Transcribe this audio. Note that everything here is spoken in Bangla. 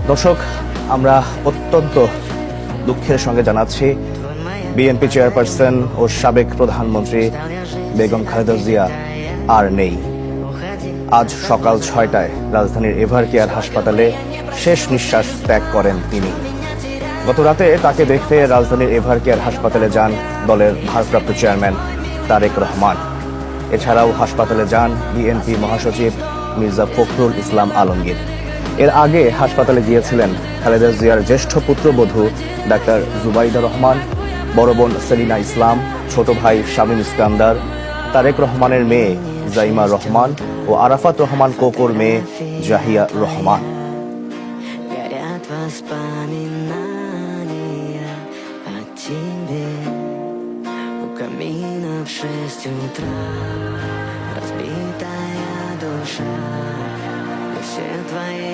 দর্শক, আমরা অত্যন্ত দুঃখের সঙ্গে জানাচ্ছি বিএনপি চেয়ারপারসন ও সাবেক প্রধানমন্ত্রী বেগম খালেদা জিয়া আর নেই। আজ সকাল 6টায় রাজধানীর এভারকেয়ার হাসপাতালে শেষ নিঃশ্বাস ত্যাগ করেন তিনি। গত রাতে তাকে দেখতে রাজধানীর এভারকেয়ার হাসপাতালে যান দলের ভারপ্রাপ্ত চেয়ারম্যান তারেক রহমান। এছাড়াও হাসপাতালে যান বিএনপি মহাসচিব মির্জা ফখরুল ইসলাম আলমগীর। এর আগে হাসপাতালে গিয়েছিলেন খালেদা জিয়ার জ্যেষ্ঠ পুত্রবধূ ডাক্তার জুবাইদা রহমান, বড় বোন সেলিনা ইসলাম, ছোট ভাই শামীম ইস্কান্দার, তারেক রহমানের মেয়ে জাইমা রহমান ও আরাফাত রহমান কোকোর মেয়ে জাহিয়া রহমান। Разбитая душа, и все твои